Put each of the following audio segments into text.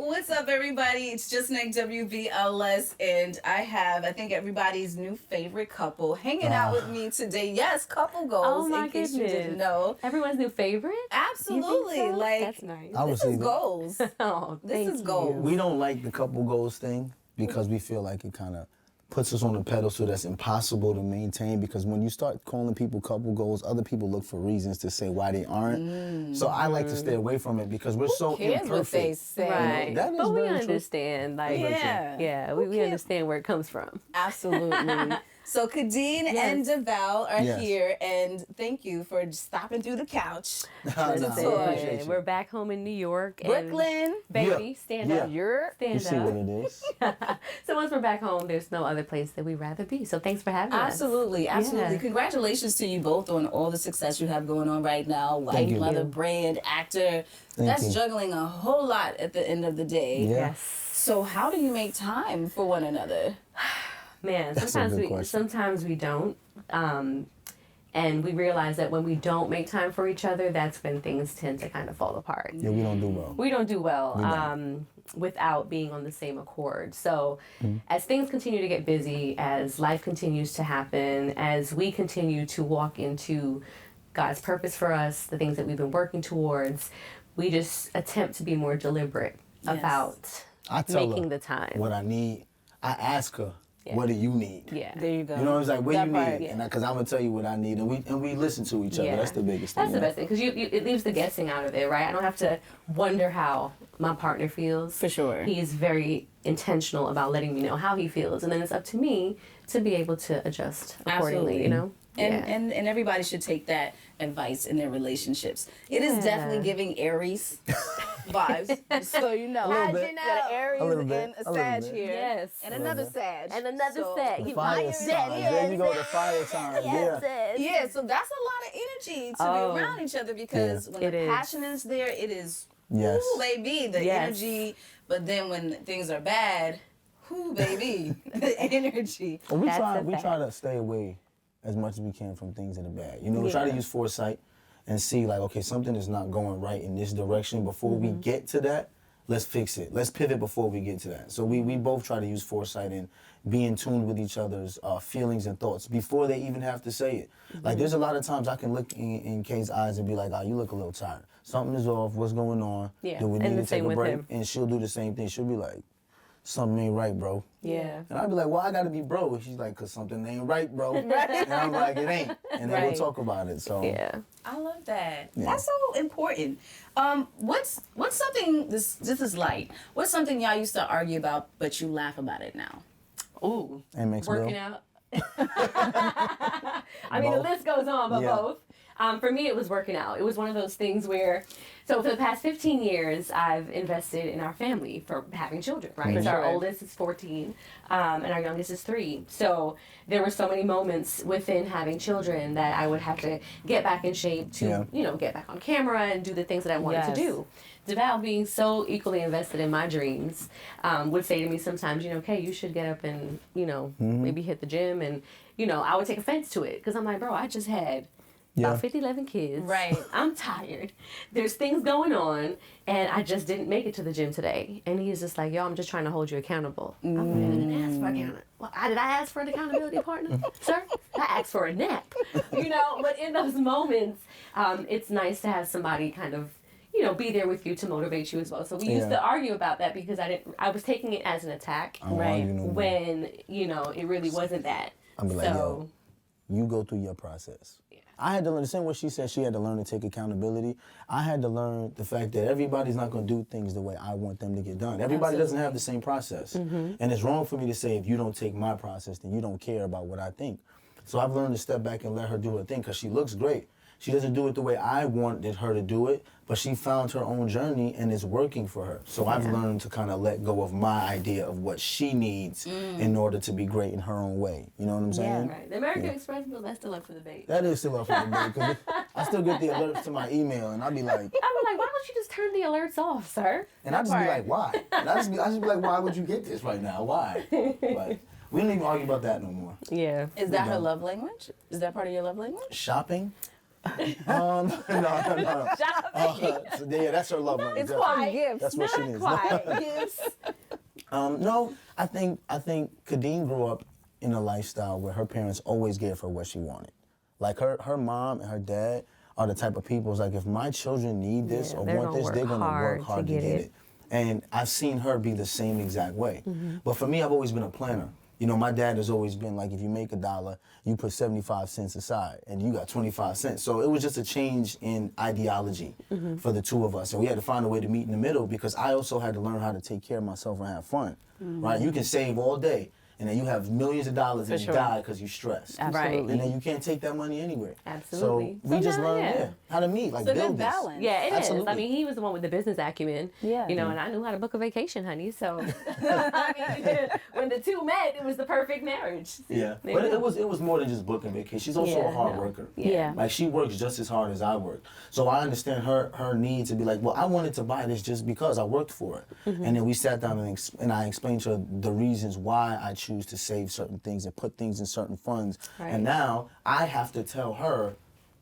What's up, everybody? It's just Nick WBLS, and I think everybody's new favorite couple hanging out with me today. Yes, couple goals. Oh my in case goodness. you didn't know. Everyone's new favorite? Absolutely. So? Like, that's nice. this is goals. Oh, This is goals. We don't like the couple goals thing because we feel like it kind of puts us on a pedestal that's impossible to maintain, because when you start calling people couple goals, other people look for reasons to say why they aren't. So I like to stay away from it because we're so cares imperfect. what they say? Right. That is but we very true. understand. Like, Yeah. we understand where it comes from. Absolutely. So Kadine and Devale are Yes. here, and thank you for stopping through the couch. Nah, Listen, we appreciate you. We're back home in New York. And Brooklyn. baby, Yeah. stand Yeah. up. You're Stand You see up. what it is. So once we're back home, there's no other place that we'd rather be. So thanks for having us. Absolutely. Yeah. Congratulations to you both on all the success you have going on right now. Wife, Thank you. mother, brand, actor. That's you. juggling a whole lot at the end of the day. Yeah. Yes. So how do you make time for one another? Man, That's a sometimes good we question. sometimes we don't. And we realize that when we don't make time for each other, that's when things tend to kind of fall apart. Yeah, we don't do well. We don't do well We don't. without being on the same accord. So as things continue to get busy, as life continues to happen, as we continue to walk into God's purpose for us, the things that we've been working towards, we just attempt to be more deliberate about I tell making her the time. what I need. I ask her, what do you need? Yeah. There you go. You know, it's like, what That you part, need? yeah. And because I'm going to tell you what I need. And we listen to each other. That's the biggest thing. That's the best thing, because it leaves the guessing out of it, right? I don't have to wonder how my partner feels. For sure. He's very intentional about letting me know how he feels, and then it's up to me to be able to adjust accordingly, Absolutely. you know? And everybody should take that advice in their relationships. It is definitely giving Aries vibes. So you know. A little bit. You got an Aries A little and bit. a A little Sag bit. here. Yes. And A another little Sag. And another So- set. The fire sign. There you go, the fire sign. Yeah. Yeah, so that's a lot of energy to Oh. be around each other, because Yeah. when It the is. passion is there, it is, Yes. ooh, baby, the Yes. energy. But then when things are bad, whoo, baby, the energy. Well, That's a we fact. try to stay away as much as we can from things that are bad. You know, we try to use foresight and see, like, okay, something is not going right in this direction. Before we get to that, let's fix it. Let's pivot before we get to that. So we both try to use foresight and be in tune with each other's feelings and thoughts before they even have to say it. Like, there's a lot of times I can look in Kay's eyes and be like, oh, you look a little tired. Something is off. What's going on? Yeah, Do we and need the to take same a with break? him. And she'll do the same thing. She'll be like, something ain't right, bro. Yeah. And I'd be like, well, I gotta be bro. And she's like, cause something ain't right, bro. And I'm like, it ain't. And then we'll talk about it. So Yeah. I love that. Yeah. That's so important. What's something, this is light. What's something y'all used to argue about, but you laugh about it now? Ooh. And makes Working Bill. out. I mean, the Both. list goes on, but Yeah. both. For me, it was working out. It was one of those things where, so for the past 15 years, I've invested in our family for having children, right? Mhm. So our Sure. oldest is 14, and our youngest is 3. So there were so many moments within having children that I would have to get back in shape to, get back on camera and do the things that I wanted to Yes. do. Devale, being so equally invested in my dreams, would say to me sometimes, okay, you should get up and, maybe hit the gym. And, I would take offense to it because I'm like, bro, I just had about 11 kids. Right. I'm tired. There's things going on, and I just didn't make it to the gym today. And he's just like, yo, I'm just trying to hold you accountable. I'm like, I didn't ask for accountability. Well, did I ask for an accountability partner, sir? I asked for a nap. But in those moments, it's nice to have somebody kind of be there with you to motivate you as well. So we used to argue about that because I was taking it as an attack, Right. when, it really wasn't that. I'll be like, yo, you go through your process. Yeah. I had to learn, the same way she said she had to learn to take accountability. I had to learn the fact that everybody's not going to do things the way I want them to get done. Everybody doesn't have the same process. And it's wrong for me to say, if you don't take my process, then you don't care about what I think. So I've learned to step back and let her do her thing, because she looks great. She doesn't do it the way I wanted her to do it, but she found her own journey and it's working for her. So I've learned to kind of let go of my idea of what she needs in order to be great in her own way. You know what I'm saying? Right. The American Express bill, that's still up for debate. That is still up for debate, because I still get the alerts to my email, and I'll be like, I'm like, why don't you just turn the alerts off, sir? and I just be like, why? And I just be like, why would you get this right now? Why? But we don't even argue about that no more. Yeah. Is that her don't. love language? Is that part of your love language? Shopping? No. So, yeah, that's her love language. It's called gifts. That's what she needs. Gifts. No, I think Kadine grew up in a lifestyle where her parents always gave her what she wanted. Like her mom and her dad are the type of people who's like, if my children need this or want this, they're gonna work hard to get it. And I've seen her be the same exact way. But for me, I've always been a planner. You know, my dad has always been like, if you make $1, you put 75 cents aside, and you got 25 cents. So it was just a change in ideology for the two of us. And we had to find a way to meet in the middle, because I also had to learn how to take care of myself and have fun, right? You can save all day, and then you have millions of dollars and you die because you're stressed. Absolutely. And then you can't take that money anywhere. Absolutely. So we just learned how to meet, like It's a build good this. balance. Yeah, it is. Absolutely. I mean, he was the one with the business acumen. Yeah. You know, and I knew how to book a vacation, honey. So, I mean, when the two met, it was the perfect marriage. Yeah, There but you go. it was more than just booking vacation. She's also a hard worker. Yeah. Like, she works just as hard as I work. So I understand her need to be like, well, I wanted to buy this just because I worked for it. And then we sat down and I explained to her the reasons why I choose to save certain things and put things in certain funds. Right. And now I have to tell her,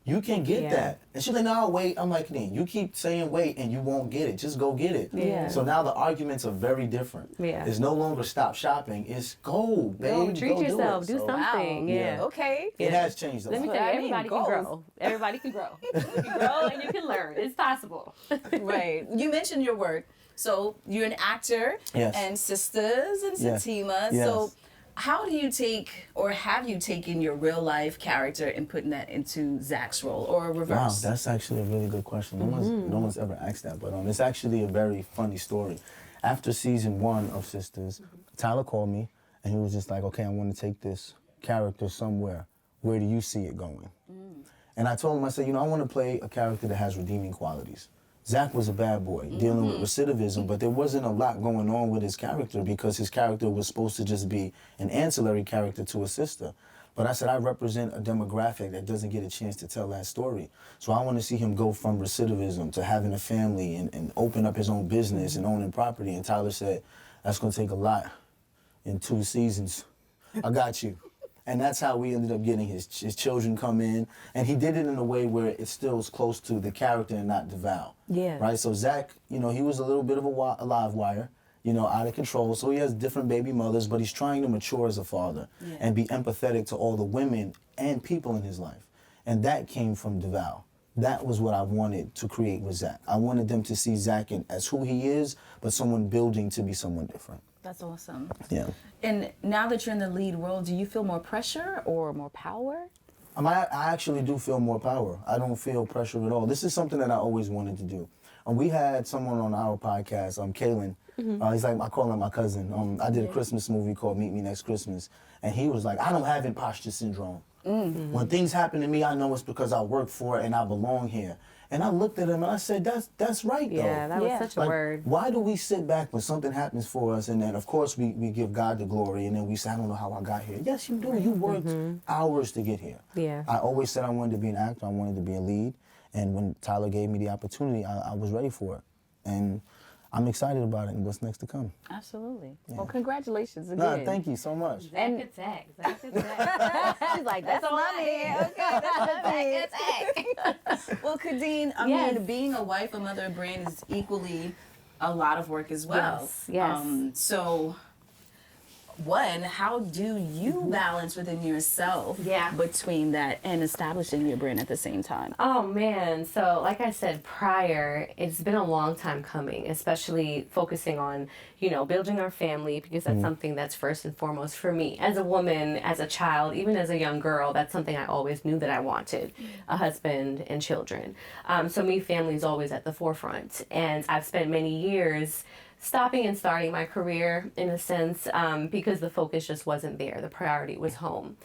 you can get that. And she's like, no, I'll wait. I'm like, you keep saying wait and you won't get it. Just go get it. Yeah. So now the arguments are very different. Yeah. It's no longer stop shopping. It's go, babe. Treat go yourself. Do, Do it. So something. Yeah. Okay. It has changed a Let me lot. tell you, I mean, everybody can goals. grow. Everybody can grow. You can grow and you can learn. It's possible. Right. You mentioned your work. So you're an actor Yes. and Sisters and Yes. Satima. Yes. So how do you take, or have you taken your real life character and putting that into Zach's role, or Wow, reverse? that's actually a really good question. No one's ever asked that, but it's actually a very funny story. After season 1 of Sisters, Tyler called me and he was just like, okay, I want to take this character somewhere. Where do you see it going? And I told him, I said, I want to play a character that has redeeming qualities. Zach was a bad boy dealing with recidivism, but there wasn't a lot going on with his character because his character was supposed to just be an ancillary character to a sister. But I said, I represent a demographic that doesn't get a chance to tell that story. So I want to see him go from recidivism to having a family and open up his own business and owning property. And Tyler said, that's going to take a lot in 2 seasons. I got you. And that's how we ended up getting his children come in. And he did it in a way where it still is close to the character and not Devale. Yeah. Right? So Zach, he was a little bit of a live wire, out of control. So he has different baby mothers, but he's trying to mature as a father and be empathetic to all the women and people in his life. And that came from Devale. That was what I wanted to create with Zach. I wanted them to see Zach as who he is, but someone building to be someone different. That's awesome. Yeah. And now that you're in the lead role, do you feel more pressure or more power? I actually do feel more power. I don't feel pressure at all. This is something that I always wanted to do. We had someone on our podcast, Kalen. He's like, I call him my cousin. I did a Christmas movie called Meet Me Next Christmas. And he was like, I don't have imposter syndrome. When things happen to me, I know it's because I work for it and I belong here. And I looked at him and I said, that's right, though. Yeah, that was such a word. Why do we sit back when something happens for us and then, of course, we give God the glory and then we say, I don't know how I got here. Yes, you do. You worked hours to get here. Yeah. I always said I wanted to be an actor. I wanted to be a lead. And when Tyler gave me the opportunity, I was ready for it. And I'm excited about it and what's next to come. Absolutely. Well, congratulations again. No, thank you so much. Zach attack. She's like, that's all I need. Okay, that's attack. Well, Kadine, I mean, being a wife, a mother, a brand is equally a lot of work as well. Yes. So, one, how do you balance within yourself between that and establishing your brand at the same time? Oh man, so like I said prior, it's been a long time coming, especially focusing on, building our family, because that's something that's first and foremost for me. As a woman, as a child, even as a young girl, that's something I always knew that I wanted, a husband and children. So me, family is always at the forefront. And I've spent many years stopping and starting my career in a sense because the focus just wasn't there. The priority was home.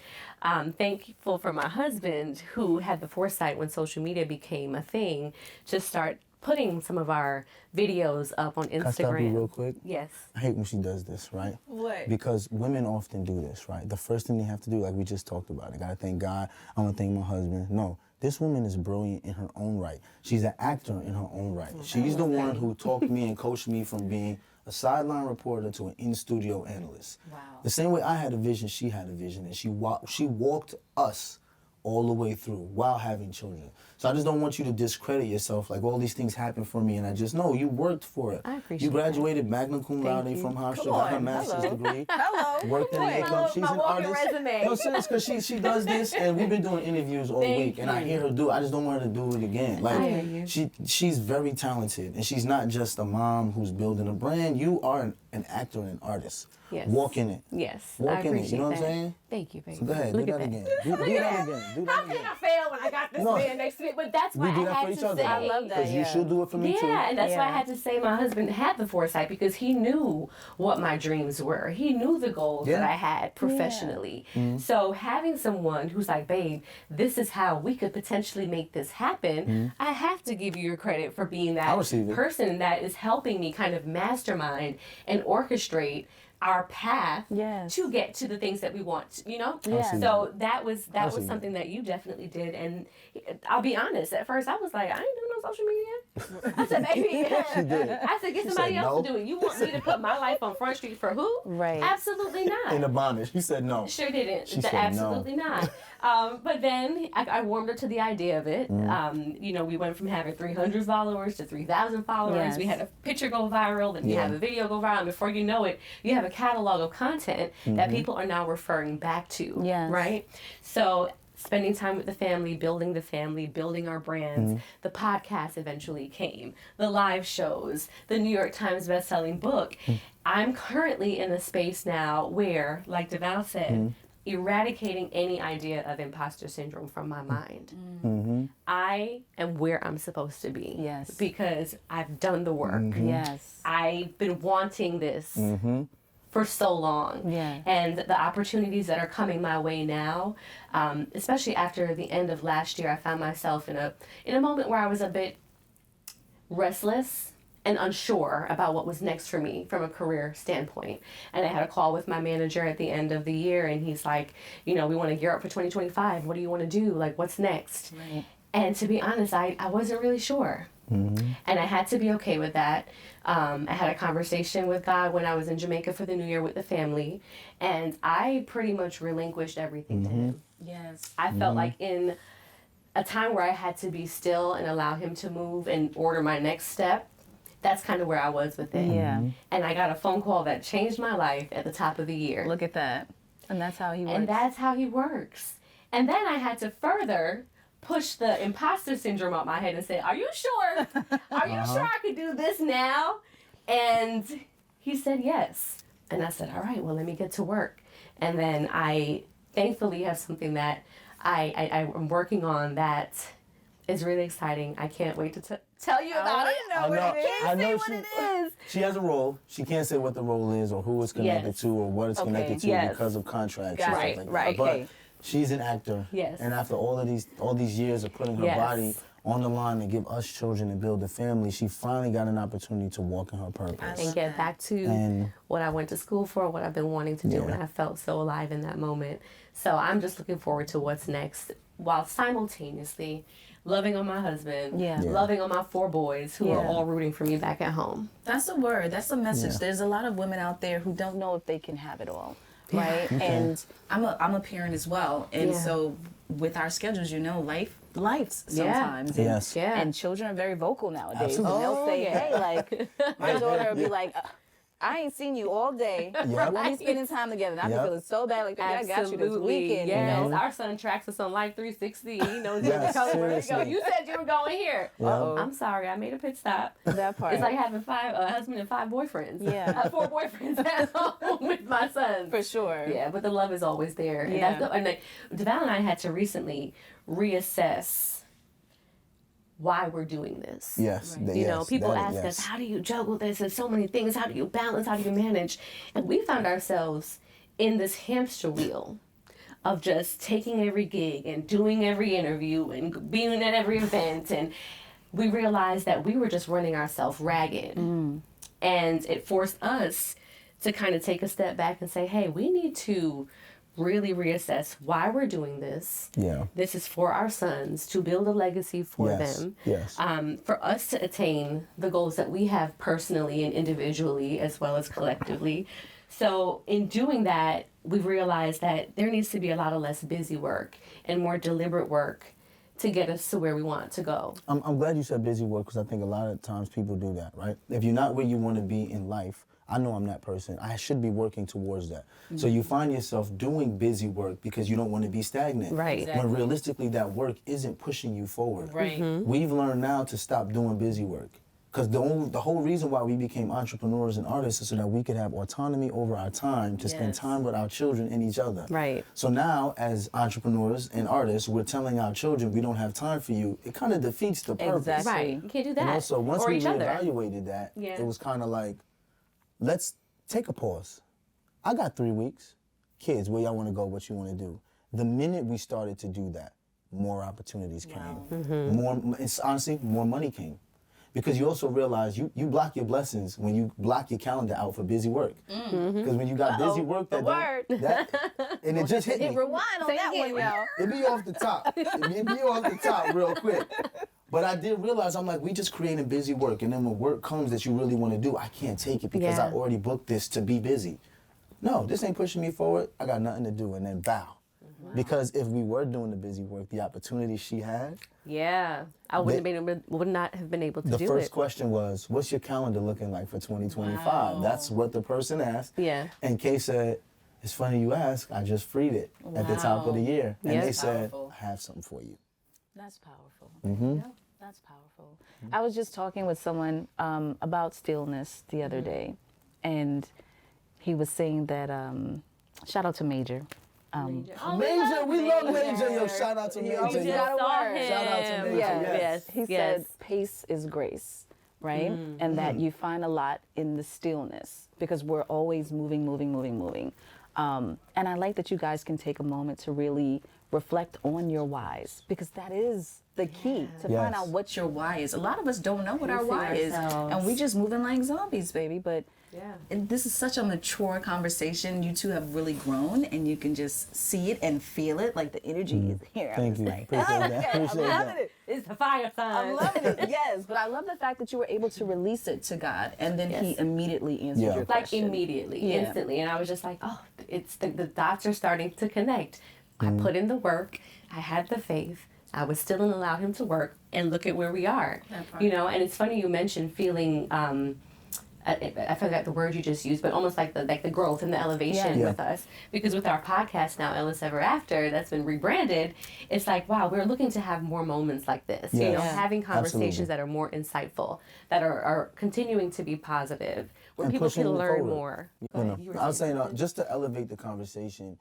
Thankful for my husband who had the foresight when social media became a thing to start putting some of our videos up on Instagram. Can I stop you real quick? Yes. I hate when she does this, right? What? Because women often do this, right? The first thing they have to do, like we just talked about, I gotta thank God, I wanna thank my husband. No, this woman is brilliant in her own right. She's an actor in her own right. She's the one who taught me and coached me from being a sideline reporter to an in-studio analyst. Wow. The same way I had a vision, she had a vision, and she walked us all the way through while having children. So I just don't want you to discredit yourself, like all these things happen for me and I just, no, you worked for it. I appreciate You graduated magna cum laude from Hofstra, got her master's degree. Hello. Worked in makeup. She's an artist. Resume. No, serious, because she does this, and we've been doing interviews all week, and I hear her do it. I just don't want her to do it again. Like, she's very talented, and she's not just a mom who's building a brand. You are an actor and an artist. Yes. Walk in it. Yes. Walk in it. You know what I'm saying? Thank you, baby. So go ahead, Look do at that that. again. Do that again. Do How that can again. I fail when I got this man next to me? But that's why We do I that had for each to other. say. I love that. Because you should do it for me too. Yeah, and that's why I Yeah. had to say my husband had the foresight because he knew what my dreams were. He knew the goals that I had professionally. So having someone who's like, babe, this is how we could potentially make this happen, I have to give you your credit for being that person that is helping me kind of mastermind and orchestrate our path to get to the things that we want, you know? So that was something that you definitely did. And I'll be honest, at first I was like, I ain't doing no social media. I said, baby, I said, get somebody else to do it. You want me to put my life on Front Street for who? Right. Absolutely not. In the bonnet. She said no. Sure didn't. She said Absolutely not. But then I warmed her to the idea of it. You know, we went from having 300 followers to 3,000 followers. Yes. We had a picture go viral, then we have a video go viral. And before you know it, you have a catalog of content that people are now referring back to. Yes. Right? So spending time with the family, building our brands. The podcast eventually came. The live shows, the New York Times bestselling book. I'm currently in a space now where, like Devale said, eradicating any idea of imposter syndrome from my mind. I am where I'm supposed to be. Yes. Because I've done the work. Yes. I've been wanting this for so long. Yeah. And the opportunities that are coming my way now, especially after the end of last year, I found myself in a moment where I was a bit restless and unsure about what was next for me from a career standpoint. And I had a call with my manager at the end of the year, and he's like, you know, we want to gear up for 2025. What do you want to do? Like, what's next? Right. And to be honest, I wasn't really sure. And I had to be okay with that. I had a conversation with God when I was in Jamaica for the New Year with the family, and I pretty much relinquished everything to Him. Yes. I felt like in a time where I had to be still and allow Him to move and order my next step, that's kind of where I was with it. Yeah. And I got a phone call that changed my life at the top of the year. Look at that. And that's how he works. And that's how He works. And then I had to further push the imposter syndrome out my head and say, are you sure? Are you sure I could do this now? And He said yes. And I said, all right, well, let me get to work. And then I thankfully have something that I'm working on that is really exciting. I can't wait to tell you about it. I know she has a role. She can't say what the role is or who it's connected to or what it's connected to because of contracts. Got and it. stuff like Right. that. But Okay. she's an actor. Yes. And after all these years of putting her body on the line to give us children and build a family, she finally got an opportunity to walk in her purpose. And get back to what I went to school for, what I've been wanting to do, and I felt so alive in that moment. So I'm just looking forward to what's next, while simultaneously loving on my husband, loving on my 4 boys who are all rooting for me back at home. That's a word. That's a message. There's a lot of women out there who don't know if they can have it all, right? And I'm a parent as well, and so with our schedules, you know, life's sometimes. Yes. And children are very vocal nowadays. Absolutely. And they'll say, hey, like, my daughter will be like, I ain't seen you all day. When we spending time together, and I be feeling so bad. Like, I got you this weekend. Yes. You know? Our son tracks us on Life 360. He knows where we go. seriously. You said you were going here. Uh-oh. I'm sorry, I made a pit stop. That part. It's like having a husband and 5 boyfriends. Yeah. I have 4 boyfriends at home with my sons. For sure. Yeah, but the love is always there. And that's and like, Devale and I had to recently reassess why we're doing this. Yes. You know, people ask us, how do you juggle this? There's so many things. How do you balance? How do you manage? And we found ourselves in this hamster wheel of just taking every gig and doing every interview and being at every event. And we realized that we were just running ourselves ragged. And it forced us to kind of take a step back and say, hey, we need to really reassess why we're doing this. Yeah. This is for our sons, to build a legacy for them. Yes. For us to attain the goals that we have personally and individually as well as collectively. So in doing that, we've realized that there needs to be a lot of less busy work and more deliberate work to get us to where we want to go. I'm glad you said busy work, because I think a lot of times people do that, right? If you're not where you want to be in life, I know I'm that person. I should be working towards that. So you find yourself doing busy work because you don't want to be stagnant. Right. Exactly. When realistically that work isn't pushing you forward. Right. We've learned now to stop doing busy work. Because the whole reason why we became entrepreneurs and artists is so that we could have autonomy over our time to spend Yes. time with our children and each other. Right. So now, as entrepreneurs and artists, we're telling our children we don't have time for you. It kind of defeats the purpose. Exactly. Right. You can't do that. And also, once or we each other. reevaluated that, Yeah. it was kind of like, let's take a pause. I got 3 weeks. Kids, where y'all want to go, what you want to do. The minute we started to do that, more opportunities came. It's honestly, more money came. Because you also realize you block your blessings when you block your calendar out for busy work. Because when you got busy work, and it just hit me. Rewind on that one, y'all. It be off the top. It be off the top real quick. But I did realize, I'm like, we just creating busy work. And then when work comes that you really want to do, I can't take it because I already booked this to be busy. No, this ain't pushing me forward. I got nothing to do. And then bow. Because if we were doing the busy work, the opportunity she had. Yeah. I would not have been able to do it. The first question was, what's your calendar looking like for 2025? Wow. That's what the person asked. Yeah. And Kay said, it's funny you ask, I just freed it at the top of the year. And Yeah. they said, Powerful. I have something for you. That's powerful. Yeah, that's powerful. I was just talking with someone about stillness the other day, and he was saying that, shout out to Major. Major, we love Major. Yo, shout out to Major. just Yo. got a word. Shout out to Major. Yes. He said pace is grace, right? And that you find a lot in the stillness because we're always moving. And I like that you guys can take a moment to really reflect on your whys, because that is the key to find out what your why is. A lot of us don't know what our why is, and we just moving like zombies, baby. But and this is such a mature conversation. You two have really grown, and you can just see it and feel it. Like the energy is here. Thank you. Appreciate that. I'm loving it. It's the fire sign. I'm loving it. Yes, but I love the fact that you were able to release it to God, and then He immediately answered your Like question. immediately, instantly. And I was just like, oh, it's the dots are starting to connect. I put in the work. I had the faith. I was still and allowed Him to work. And look at where we are. You know, and it's funny you mentioned feeling, I forgot the word you just used, but almost like the growth and the elevation with us. Because with our podcast now, Ellis Ever After, that's been rebranded, it's like, wow, we're looking to have more moments like this. You know, having conversations that are more insightful, that are continuing to be positive, where And people pushing can it learn forward. more. I was saying, just to elevate the conversation,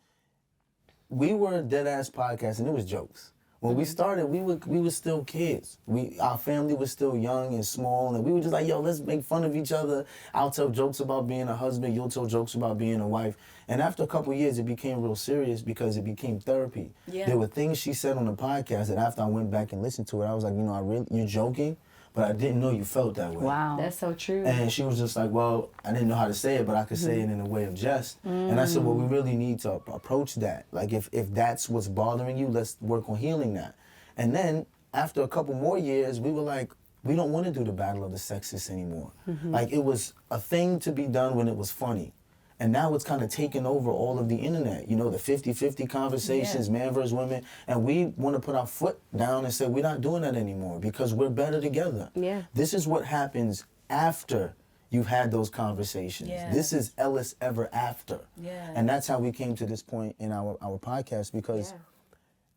we were a dead ass podcast and it was jokes. When we started, we were still kids. Our family was still young and small, and we were just like, yo, let's make fun of each other. I'll tell jokes about being a husband, you'll tell jokes about being a wife. And after a couple of years, it became real serious because it became therapy. Yeah. There were things she said on the podcast that after I went back and listened to it, I was like, you know, you're joking, but I didn't know you felt that way. Wow. That's so true. And she was just like, well, I didn't know how to say it, but I could say it in a way of jest. And I said, well, we really need to approach that. Like, if that's what's bothering you, let's work on healing that. And then, after a couple more years, we were like, we don't want to do the battle of the sexes anymore. Like, it was a thing to be done when it was funny. And now it's kind of taken over all of the internet. You know, the 50-50 conversations, man versus women. And we want to put our foot down and say, we're not doing that anymore because we're better together. Yeah. This is what happens after you've had those conversations. Yeah. This is Ellis Ever After. Yeah. And that's how we came to this point in our podcast, because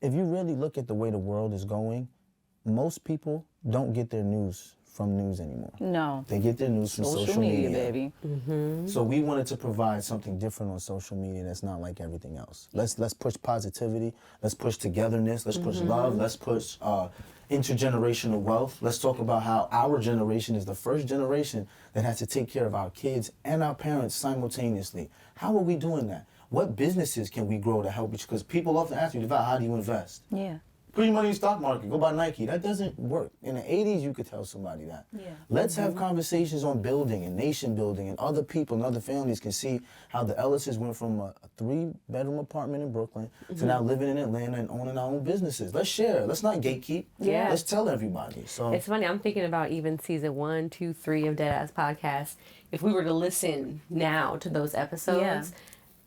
if you really look at the way the world is going, most people don't get their news from news anymore. No. They get their news from social media. baby. So we wanted to provide something different on social media that's not like everything else. Let's push positivity. Let's push togetherness. Let's push love. Let's push intergenerational wealth. Let's talk about how our generation is the first generation that has to take care of our kids and our parents simultaneously. How are we doing that? What businesses can we grow to help each? Because people often ask me, Devale, how do you invest? Yeah. Put your money in the stock market. Go buy Nike. That doesn't work. In the 80s, you could tell somebody that. Yeah. Let's have conversations on building and nation building, and other people and other families can see how the Ellises went from a 3-bedroom apartment in Brooklyn to now living in Atlanta and owning our own businesses. Let's share. Let's not gatekeep. Yeah. Let's tell everybody. So It's funny. I'm thinking about even season 1, 2, 3 of Deadass Podcast. If we were to listen now to those episodes, Yeah.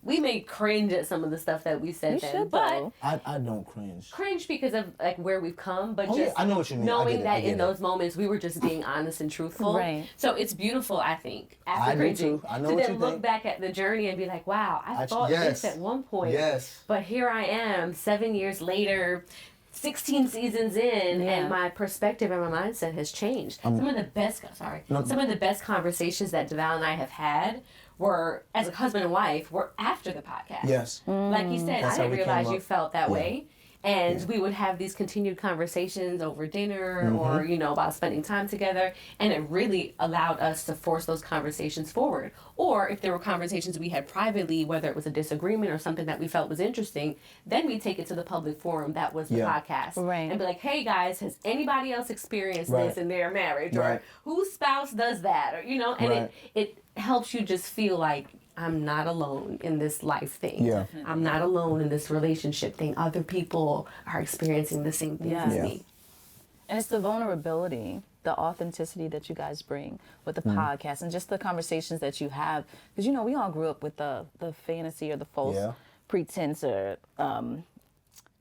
we may cringe at some of the stuff that we said You then. should, but though. I don't cringe. cringe because of like where we've come, but Oh, just yeah, I know what you mean. I knowing get it, I that get in it. those moments we were just being honest and truthful. Right. So it's beautiful, I think, after I do cringing, too. I know to what then you look think. back at the journey and be like, wow, I thought yes. this at one point. Yes. But here I am, 7 years later, 16 seasons in, Yeah. and my perspective and my mindset has changed. Some of the best conversations that Devale and I have had were, as a husband and wife, were after the podcast. Yes. Like you said, That's I how didn't we came realize you up. felt that Yeah. way. And we would have these continued conversations over dinner Mm-hmm. or, about spending time together. And it really allowed us to force those conversations forward. Or if there were conversations we had privately, whether it was a disagreement or something that we felt was interesting, then we take it to the public forum that was the Yeah. podcast. Right. And be like, hey guys, has anybody else experienced Right. this in their marriage? Right. Or whose spouse does that? Or, and Right. it helps you just feel like I'm not alone in this life thing. Yeah. I'm not alone in this relationship thing. Other people are experiencing the same things as Yeah. me. And it's the vulnerability, the authenticity that you guys bring with the podcast and just the conversations that you have. Because, we all grew up with the fantasy or the false Yeah. pretense or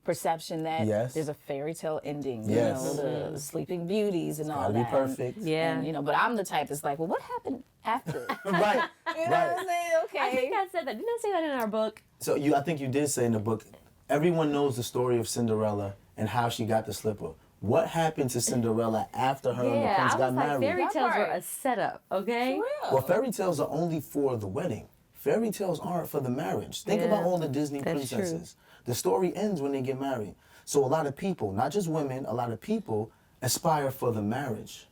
perception that Yes. there's a fairy tale ending, Yes. the Sleeping Beauties and all Gotta be that. perfect. Yeah. And, but I'm the type that's like, well, what happened after? Right. You know what I'm Right. saying? I Okay. think I said that. Didn't I say that in our book? So I think you did say in the book, everyone knows the story of Cinderella and how she got the slipper. What happened to Cinderella after her and the Yeah, prince I got was like, married? fairy That tales were part. a setup, okay? Well, fairy tales are only for the wedding. Fairy tales aren't for the marriage. Think about all the Disney that's true. princesses. The story ends when they get married. So a lot of people, not just women, a lot of people aspire for the marriage.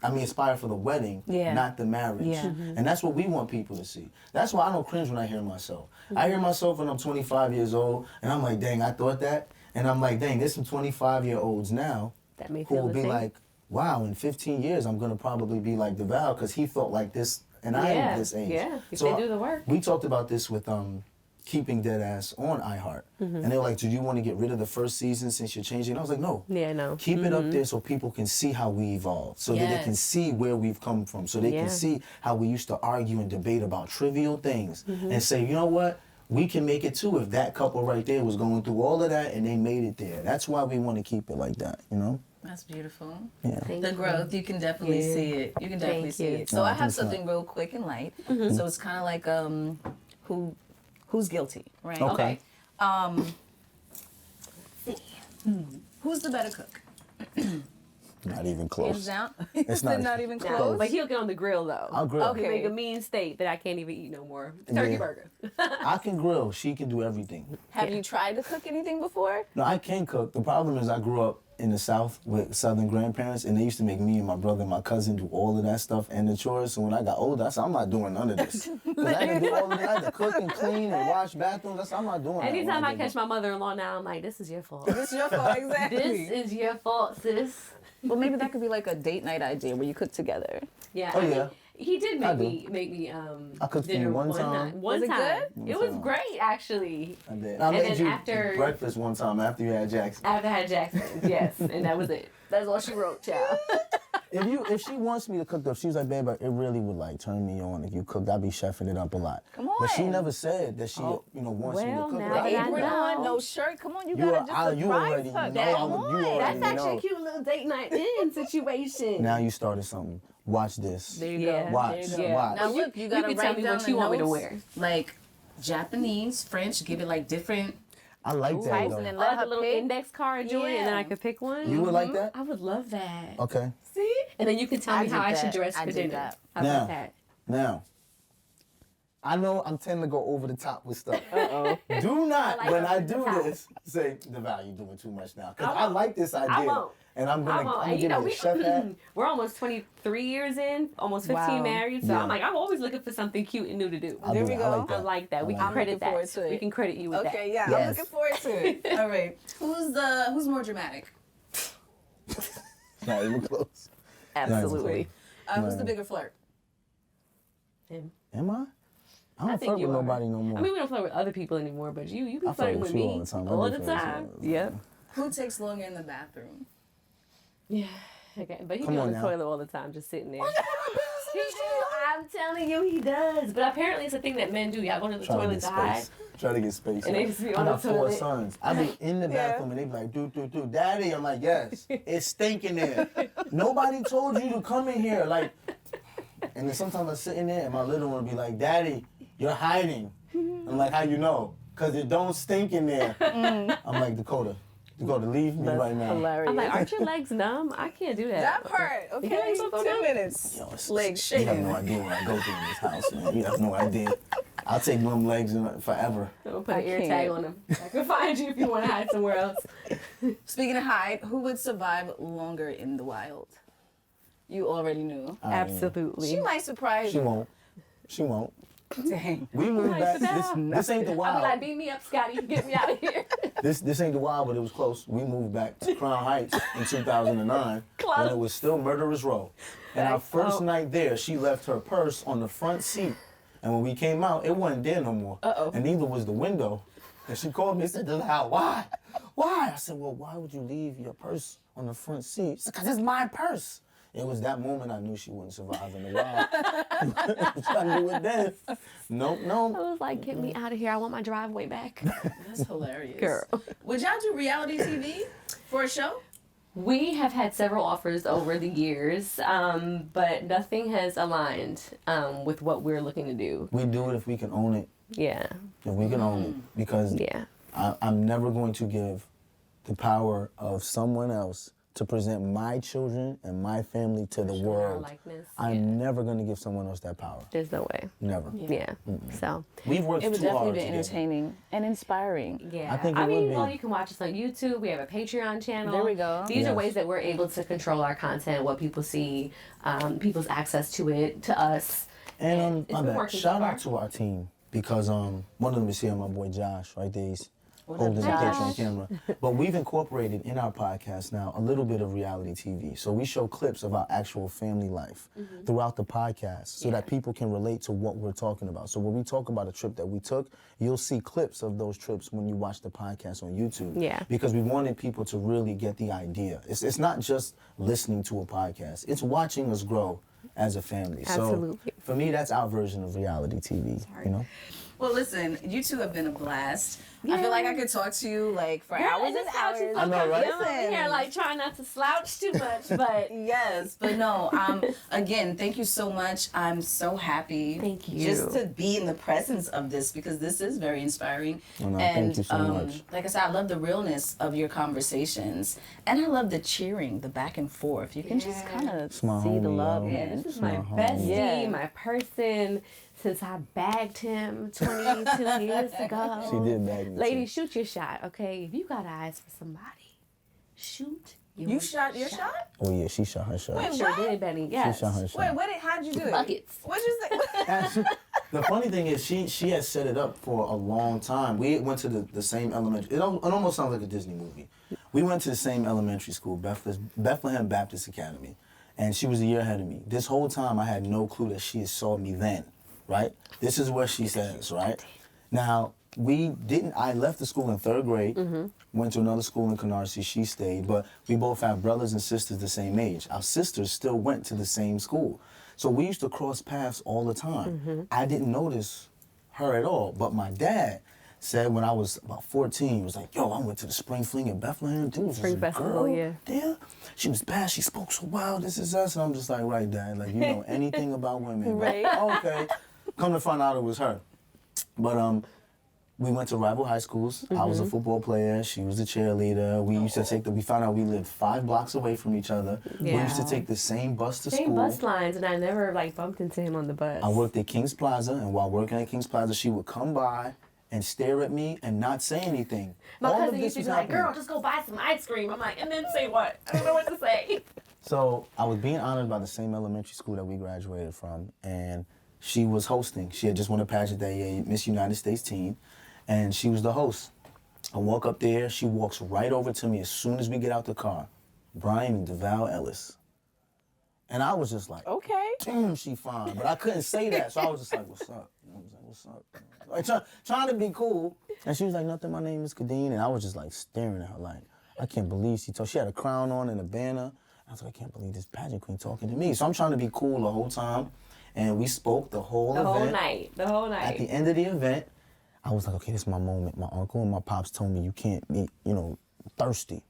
Aspire for the wedding, Yeah. not the marriage. Yeah. And that's what we want people to see. That's why I don't cringe when I hear myself. I hear myself when I'm 25 years old, and I'm like, dang, I thought that. And I'm like, dang, there's some 25-year-olds now That may who feel will the be same. like, wow, in 15 years, I'm going to probably be like Devale because he felt like this, and I Yeah, am this age. yeah, if they do the work. We talked about this with Keeping Deadass on iHeart. And they were like, do you want to get rid of the first season since you're changing? And I was like, no. Yeah, no. Keep it up there so people can see how we evolved, so that they can Yes. see where we've come from, so they Yeah. can see how we used to argue and debate about trivial things and say, you know what? We can make it too if that couple right there was going through all of that and they made it there. That's why we want to keep it like that, That's beautiful. Yeah. Thank The you. growth, you can definitely Yeah. see it. You can definitely Thank see you. it. So No, I I have think so. something real quick and light. So it's kind of like who's guilty, right? Okay. Who's the better cook? Not even Hands close. down. It's Not, not- even No, close. but he'll get on the grill though. I'll grill. He'll Okay. make a mean steak that I can't even eat no more. Turkey Yeah. burger. I can grill. She can do everything. Have you tried to cook anything before? No, I can cook. The problem is I grew up in the South with Southern grandparents, and they used to make me and my brother and my cousin do all of that stuff and the chores. So when I got older, I said, I'm not doing none of this. Because I had to do all of that. I had to cook and clean and wash bathrooms. I said, I'm not doing that. Anytime when I get catch my mother-in-law now, I'm like, this is your fault. It's your fault, This exactly. is your fault, sis. Well, maybe that could be like a date night idea where you cook together. Yeah. Oh, I mean, yeah. he did I make do. me I cooked for you dinner one time. night. One Was it time. good? It was great actually. I did. I And made then you after- breakfast one time after you had Jackson. After I had Jackson, yes, and that was it. That's all she wrote, child. If she wants me to cook though, she was like, babe, it really would like turn me on if you cooked. I'd be chefing it up a lot. Come But she on. never said that she wants me to Well, cook. now it. that I Apron know. on, no shirt. Come on, you You gotta are- just you already surprise her. know. Come You on. already That's actually know. a cute little date night in situation. Now you started something. Watch this. There you Yeah. go. Watch. There you go. Watch. Now You- look, you you gotta can write tell me down what the you want me to notes, wear. Like Japanese, French, give it like different I like that types though. and then I let like her a little pick. index card joint, and then I Yeah. could pick one. You would like that? I would love that. Okay. See? And then you can tell I me how did I should that. dress I for did dinner. that. How Now. about that? Now, I know I'm tending to go over the top with stuff. Do not, when I do this, say, Devale, you're doing too much now. Because I like this idea. I won't. And I'm going to And give it a chef hat. We're almost 23 years in, almost 15 Wow. married. So Yeah. I'm like, I'm always looking for something cute and new to do. I'll There do we that. I go. like that. I like that. We I can like credit looking forward that. to it. We can credit you with that. Okay, yeah, I'm Yes. looking forward to it. All right. Who's more dramatic? Not even close. Absolutely. Who's the bigger flirt? Him. Am I? I don't think flirt you with are. nobody no more. I mean, we don't flirt with other people anymore, but you be I flirt flirting with with you me all the time. I all do the flirt with you time. all the time. Yep. Who takes longer in the bathroom? Yeah. Okay, but he Come be on on the now. toilet all the time, just sitting there. He do. I'm telling you, he does. But apparently, it's a thing that men do. Y'all go to the Try to toilet get to hide. space. Try to get space. And they just be I on the got 4 toilet. sons. I be in the bathroom and they be like, do. Daddy, I'm like, yes, it's stinking there. Nobody told you to come in here. Like, and then sometimes I sit in there and my little one will be like, Daddy, you're hiding. I'm like, how you know? Because it don't stink in there. I'm like, Dakota, leave me right now. Hilarious. I'm like, aren't your legs numb? I can't do that. That part. Okay, Yeah, it's okay. 2 minutes. Yo, it's- Legs You have shaking. no idea what I go through in this house, man. You have no idea. I'll take them legs forever. I'm gonna put an I ear can't. tag on him. I can find you if you want to hide somewhere else. Speaking of hide, who would survive longer in the wild? You already knew. Absolutely. She might surprise She you. won't. She won't. Dang. We moved Like back. that. This ain't the I'll be wild. like, beat me up, Scotty. Get me out of here. This ain't the wild, but it was close. We moved back to Crown Heights in 2009 when it was still Murderers Row. And our first night there, she left her purse on the front seat. And when we came out, it wasn't there no more. And neither was the window. And she called me and said, Deveal, why? Why? I said, well, why would you leave your purse on the front seat? She said, because it's my purse. It was that moment I knew she wouldn't survive in the wild. I knew it then. Nope. I was like, get me out of here. I want my driveway back. That's hilarious. Girl. Would y'all do reality TV for a show? We have had several offers over the years, but nothing has aligned with what we're looking to do. We do it if we can own it. Yeah. If we can own it. Because Yeah. I'm never going to give the power of someone else to present my children and my family to the Our world. likeness. I'm never going to give someone else that power. There's no way. Never. Yeah. So. We've worked It would too definitely hard be together. entertaining and inspiring. Yeah, I think it would mean, be. well, you can watch us on YouTube. We have a Patreon channel. There we go. These are Yes. ways that we're able to control our content, what people see, people's access to it, to us. And It's my been bad. working Shout so out far. to our team because one of them is here, my boy Josh, right there. He's holding the Josh? picture on camera. But we've incorporated in our podcast now a little bit of reality TV. So we show clips of our actual family life throughout the podcast so that people can relate to what we're talking about. So when we talk about a trip that we took, you'll see clips of those trips when you watch the podcast on YouTube. Yeah. Because we wanted people to really get the idea. It's not just listening to a podcast. It's watching us grow as a family. Absolutely. So for me, that's our version of reality TV, you know? Well, listen, you two have been a blast. I feel like I could talk to you like for hours and hours. I know, right? I'm over here like trying not to slouch too much, but Yes, but no. Again, thank you so much. I'm so happy. Thank you. Just to be in the presence of this because this is very inspiring. Oh, no, and thank you so much. like I said, I love the realness of your conversations, and I love the cheering, the back and forth. You can just kind of my see the homie, love. yo. yeah, man. this is my my homie. bestie, Yeah. my person since I bagged him 22 years ago. She did bag me. Lady, too. shoot your shot, okay? If you got eyes for somebody, shoot your You shot your shot? Oh, yeah, she shot her shot. Wait, Sure what? did, Benny. Yes. She shot her shot. Wait, how'd you do it? Buckets. What'd you say? The funny thing is, she had set it up for a long time. We went to the same elementary. It almost sounds like a Disney movie. We went to the same elementary school, Bethlehem Baptist Academy, and she was a year ahead of me. This whole time, I had no clue that she saw me then, right? This is what she says, right? Now, I left the school in 3rd grade, went to another school in Canarsie, she stayed, but we both have brothers and sisters the same age. Our sisters still went to the same school. So we used to cross paths all the time. I didn't notice her at all, but my dad said when I was about 14, he was like, yo, I went to the Spring Fling in Bethlehem. Dude, was Spring a Festival, girl yeah. there. She was bad, she spoke so well, this is us. And I'm just like, right, Dad, like, you know anything about women. Right. But, okay. Come to find out it was her. But we went to rival high schools. I was a football player. She was a cheerleader. We used to we found out we lived 5 blocks away from each other. We used to take the same bus to school. Same bus lines, and I never like bumped into him on the bus. I worked at Kings Plaza, and while working at Kings Plaza, she would come by and stare at me and not say anything. My All of cousin this used to was be like, happening. girl, just go buy some ice cream. I'm like, and then say what? I don't know what to say. So I was being honored by the same elementary school that we graduated from, and she was hosting. She had just won a pageant that year, Miss United States teen, and she was the host. I walk up there, she walks right over to me as soon as we get out the car. Brian and Devale Ellis. And I was just like, Okay. damn, she fine. But I couldn't say that, so I was just like, what's up? I was like, what's up? Like, trying to be cool. And she was like, nothing, my name is Kadine. And I was just like staring at her like, I can't believe she had a crown on and a banner. I was like, I can't believe this pageant queen talking to me. So I'm trying to be cool the whole time. And we spoke the whole event. The whole night. At the end of the event, I was like, okay, this is my moment. My uncle and my pops told me you can't be, thirsty.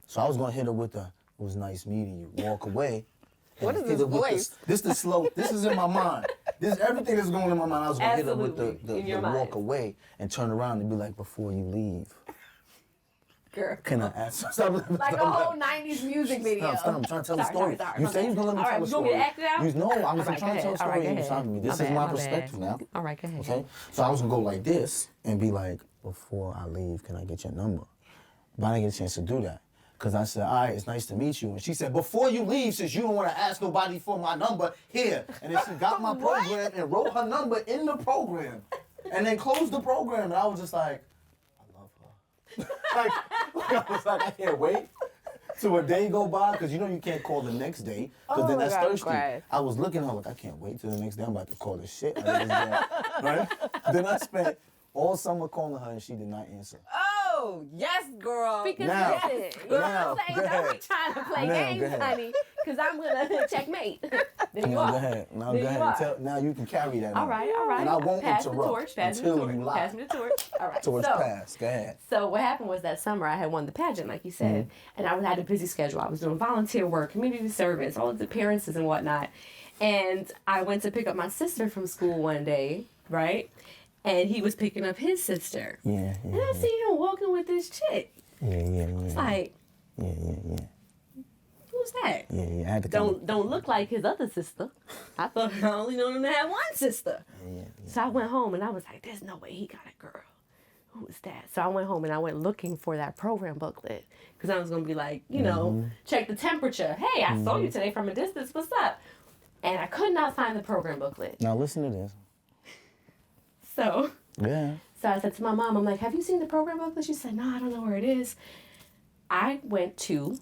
So I was gonna hit her with it was nice meeting you. Walk away. What is this voice? This is in my mind. This everything that's going in my mind. I was gonna hit her with Absolutely, in the your mind. walk away and turn around and be like, before you leave, Girl. can I ask? Like a whole 90s music video. Stop, I'm trying to tell a story. Sorry, You say you're gonna let me tell a you want me story. to act it out? No, I was All right, trying to tell a go ahead. All right, story go and you ahead. stopped me. This is My my bad. perspective now. All right, go ahead. Okay? So I was gonna go like this and be like, before I leave, can I get your number? But I didn't get a chance to do that. Because I said, all right, it's nice to meet you. And she said, before you leave, since you don't want to ask nobody for my number, here. And then she got my program and wrote her number in the program. And then closed the program. And I was just like, I love her. I was like, I can't wait till a day go by. Because you can't call the next day. Because then that's thirsty. Right. I was looking at her like, I can't wait till the next day. I'm about to call this shit. Right? Then I spent all summer calling her and she did not answer. Oh, yes, girl. Because Now, listen, now, I'm saying go don't ahead. be trying to play Now, go games, ahead. honey, because I'm going to checkmate. There you Now are. go ahead. Now There go you ahead. are. Now you can carry that. All on. right. And I won't Pass the interrupt torch. Pass me the until torch. you lie. Pass me the torch. All right. Torch so, pass. Go ahead. So what happened was that summer I had won the pageant, like you said, and I had a busy schedule. I was doing volunteer work, community service, all the appearances and whatnot. And I went to pick up my sister from school one day, right? And he was picking up his sister. Yeah. And I see him walking with this chick. Yeah. It's like, Yeah. who's that? Yeah. I had to Don't look like his other sister. I thought I only known him to have one sister. Yeah. So I went home and I was like, there's no way he got a girl. Who is that? So I went home and I went looking for that program booklet because I was going to be like, check the temperature. Hey, I saw you today from a distance. What's up? And I could not find the program booklet. Now listen to this. So Yeah. I said to my mom, I'm like, have you seen the program booklet? She said, no, I don't know where it is. I went to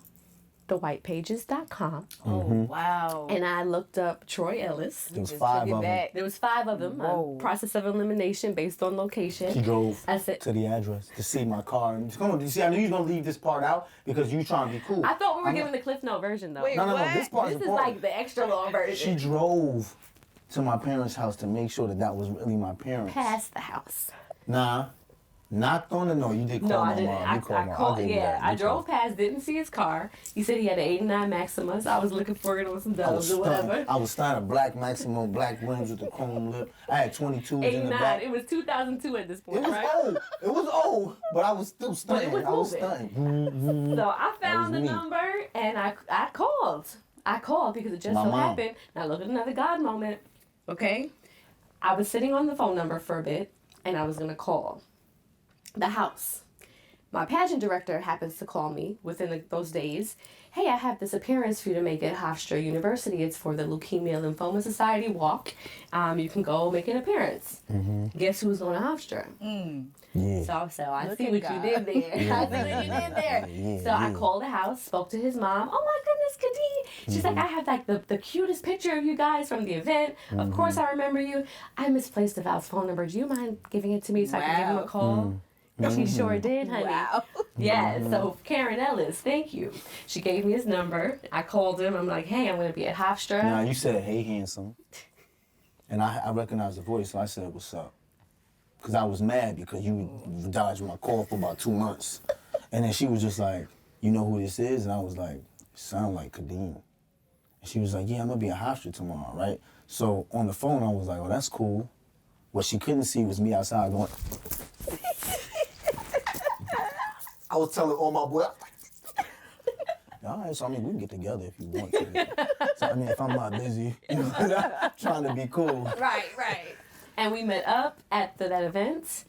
thewhitepages.com Oh, wow. and I looked up Troy Ellis. There was Just 5 took it of them. back. There was 5 of them. Whoa. Process of elimination based on location. She drove I said, to the address to see my car. And come on, you see, I knew you was gonna leave this part out because you trying to be cool. I thought we were I'm giving the Cliff Note version though. Wait, No. what? This part This is is important. like the extra long She version. drove to my parents' house to make sure that was really my parents. Past the house. Nah, knocked on the door. You did call No, my I didn't. mom. I You called my called. I'll give you that. I You drove called. past, didn't see his car. He said he had an 89 Maximus. I was looking for it on some I was Dubs or whatever. stunned. I was stunned. A black Maximum, black rims with the chrome lip. I had 22s in the 89. back. It was 2002 at this point, It was right? old. It was old, but I was still stunned. was I was moving. stunned. So I found the was me. number and I called. I called because it just My so mom. happened. Now look at another God moment. Okay? I was sitting on the phone number for a bit and I was going to call the house. My pageant director happens to call me within those days. Hey, I have this appearance for you to make at Hofstra University. It's for the Leukemia Lymphoma Society walk. You can go make an appearance. Guess who's going to Hofstra? Yeah. So I Look see at what God. you did there. I see what you did there. Yeah, So I yeah. called the house, spoke to his mom. Oh my goodness, Kadine. She's like, I have like the cutest picture of you guys from the event. Of course I remember you. I misplaced Deval's phone number. Do you mind giving it to me so I can give him a Wow. call? She sure did, honey. Wow. Yeah, so Karen Ellis, thank you. She gave me his number. I called him. I'm like, hey, I'm going to be at Hofstra. Now you said, "Hey, handsome," and I recognized the voice, so I said, "What's up?" Because I was mad because you dodged my call for about 2 months, and then she was just like, "You know who this is?" And I was like, "Sound like Kadine." And she was like, "Yeah, I'm gonna be at Hofstra tomorrow, right?" So on the phone, I was like, "Oh, that's cool. What she couldn't see was me outside going. I was telling all my boys, all right, so I mean, we can get together if you want to. So I mean, if I'm not busy, you know, I'm trying to be cool. Right. And we met up at that event.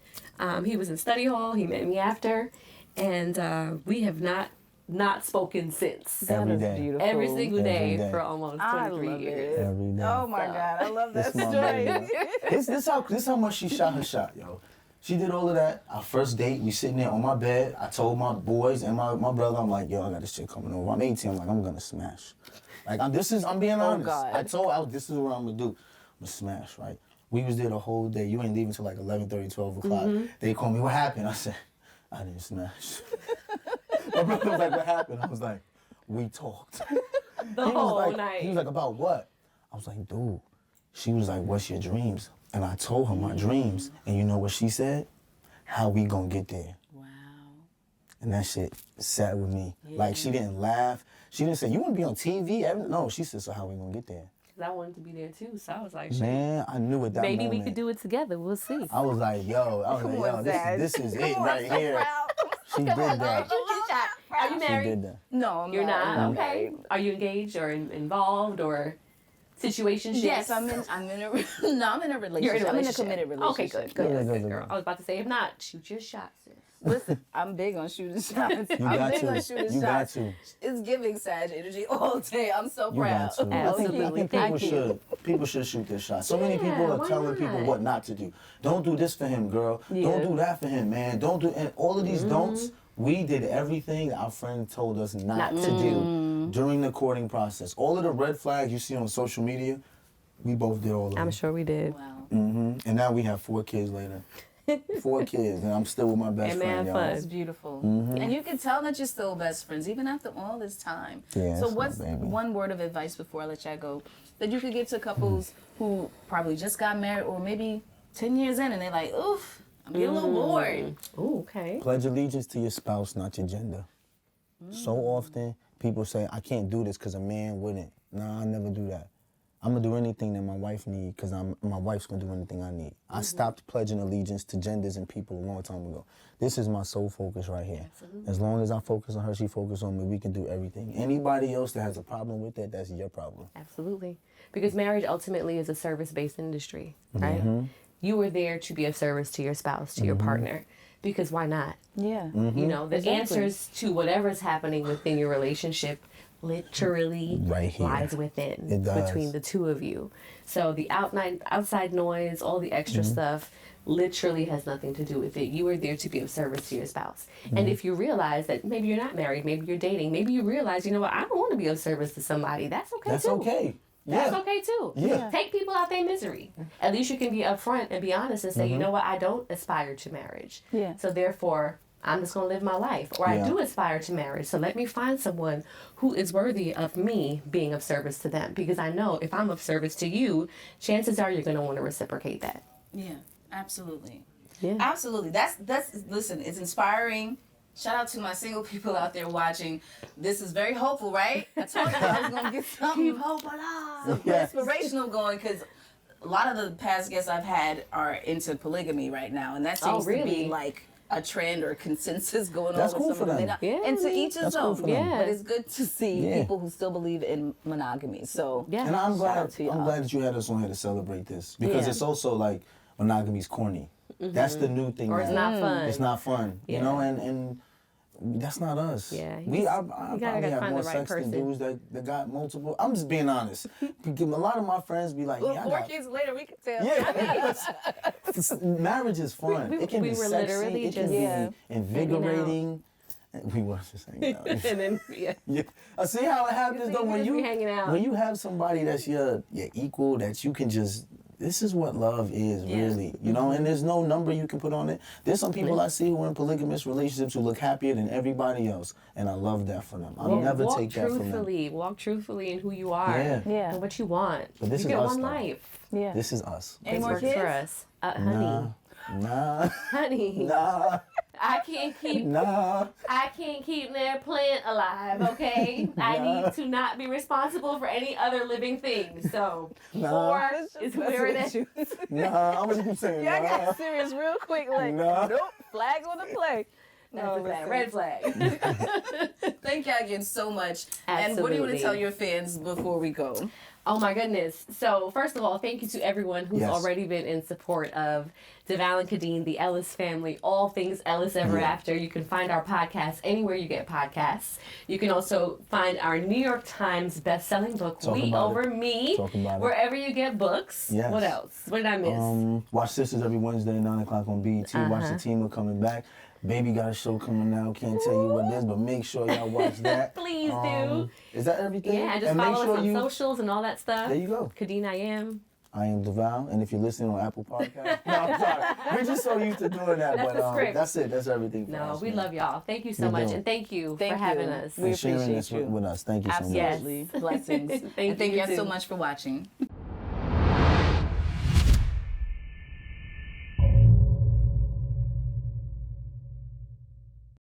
He was in study hall. He met me after, and we have not spoken since. Every day. Beautiful. Every single day, Every day. for almost I 23 love years. it. Every day. Oh my God, I love that This my story. baby. This how much she shot her shot, yo. She did all of that. Our first date, we sitting there on my bed. I told my boys and my brother, I'm like, yo, I got this shit coming over. I'm 18. I'm like, I'm gonna smash. Like, I'm being honest. God. This is what I'm gonna do. I'm gonna smash, right? We was there the whole day. You ain't leaving till like 11:30, 12 o'clock. They called me, what happened? I said, I didn't smash. My brother was like, what happened? I was like, we talked. The whole night. He was like, about what? I was like, dude. She was like, what's your dreams? And I told her my dreams. And you know what she said? How we gonna get there? Wow. And that shit sat with me. Like, she didn't laugh. She didn't say, you wanna be on TV? No, she said, so how we gonna get there? Because I wanted to be there too, so I was like, shit. Man, I knew at that Maybe moment. we could do it together. We'll see. I was like, yo, this is it right here. She did that. Are you She married? did that. No, I'm You're not? I'm Okay. married. Are you engaged or involved or situationship? Yes, I'm in a relationship. You're in a relationship. I'm in a committed relationship. Okay, good. Good. Girl. I was about to say, if not, shoot your shot, sis. Listen, I'm big on shooting shots. I'm got big to. on shooting You got shots. to. It's giving Sag energy all day. I'm so You proud. got to. I Absolutely. think Thank people should shoot their shot. So many people are why telling not? people what not to do. Don't do this for him, girl. Don't do that for him, man. Don't do, and all of these don'ts. We did everything our friend told us not to do during the courting process. All of the red flags you see on social media, we both did all of them. I'm sure we did. Wow. And now we have 4 kids later. 4 kids, and I'm still with my best And friend, man, y'all. fun. It's beautiful. And you can tell that you're still best friends, even after all this time. Yeah, so that's my what's baby. one word of advice before I let you go that you could give to couples who probably just got married or maybe 10 years in and they're like, oof, I'm getting a little bored. Ooh, okay. Pledge allegiance to your spouse, not your gender. So often, people say, I can't do this because a man wouldn't. Nah, I never do that. I'm going to do anything that my wife needs because my wife's going to do anything I need. I stopped pledging allegiance to genders and people a long time ago. This is my sole focus right here. Absolutely. As long as I focus on her, she focuses on me, we can do everything. Anybody else that has a problem with that, that's your problem. Absolutely. Because marriage ultimately is a service-based industry, right? You are there to be of service to your spouse, to your partner. Because why not? Yeah. You know, the Exactly. answers to whatever's happening within your relationship literally Right here. lies within, It does. between the two of you. So the outside noise, all the extra stuff, literally has nothing to do with it. You are there to be of service to your spouse. And if you realize that maybe you're not married, maybe you're dating, maybe you realize, you know what, I don't want to be of service to somebody. That's okay That's too. okay. That's Yeah. okay too. Yeah. Take people out their misery. At least you can be upfront and be honest and say, you know what, I don't aspire to marriage. Yeah. So therefore, I'm just going to live my life. Or I Yeah. do aspire to marriage. So let me find someone who is worthy of me being of service to them. Because I know if I'm of service to you, chances are you're going to want to reciprocate that. Yeah, absolutely. Yeah. Absolutely. That's listen, it's inspiring. Shout out to my single people out there watching. This is very hopeful, right? I told you I was gonna get something hope alive. some Yes. inspirational going because a lot of the past guests I've had are into polygamy right now, and that seems to really? be like a trend or consensus going That's on cool with some for of them. them. Yeah, and to I mean, each his that's cool own. for them. Yeah. But it's good to see Yeah. people who still believe in monogamy. So Yeah. And I'm Shout glad, out to y'all. I'm glad that you had us on here to celebrate this because Yeah. it's also like monogamy's corny. That's the new thing. Or it's now. not fun. It's not fun, Yeah. you know, and that's not us. Yeah, I gotta probably have find more the right sex than person. dudes that got multiple. I'm just being honest. A lot of my friends be like, yeah, I Four got. kids later, we can tell. Yeah, marriage is fun. We- it can we be were sexy. literally It can just Yeah. be invigorating. We were just hanging out. And then, yeah. Yeah. I see how it happens though when just be you hanging out. when you have somebody that's your equal that you can just. This is what love is, Yeah. really. You know, and there's no number you can put on it. There's some people I see who are in polygamous relationships who look happier than everybody else, and I love that for them. I'll never walk take that from them. truthfully. Walk truthfully in who you are. Yeah. Yeah. And what you want. But this you is get us, one though. life. Yeah. This is us. Any This more works kids? for us. Honey. Nah. Honey. Nah. I can't keep Nah. I can't keep their plant alive, okay? I need to not be responsible for any other living thing. So, Nah. 4 is where it is. Nah, I'm gonna keep saying Yeah, I nah. got serious real quick. Like, Nah. nope, flag on the play. That's a bad red flag. Thank y'all again so much. And what do you want to Absolutely. tell your fans before we go? Oh my goodness. So first of all, thank you to everyone who's Yes. already been in support of Devale and Kadine, the Ellis family, all things Ellis Ever Yeah. After. You can find our podcast anywhere you get podcasts. You can also find our New York Times best-selling book, Talk We about Over it. Me, Talk about it. wherever you get books. Yes. What else? What did I miss? Watch Sisters every Wednesday at 9 o'clock on BET. Watch the team are coming back. Baby got a show coming out. Can't tell you what it is, but make sure y'all watch that. Please do. Is that everything? Yeah, just and follow make us sure on you. socials and all that stuff. There you go. Kadine, I am. I am Devale, and if you're listening on Apple Podcasts, no, I'm sorry. We're just so used to doing that, That's but the script. that's it. That's everything. For No, us, we man. love y'all. Thank you so We much, do. and thank you Thank for having you. us. We And sharing appreciate this you. with us. Thank you so much. Yes. Absolutely. Blessings. Thank and thank you you all too. so much for watching.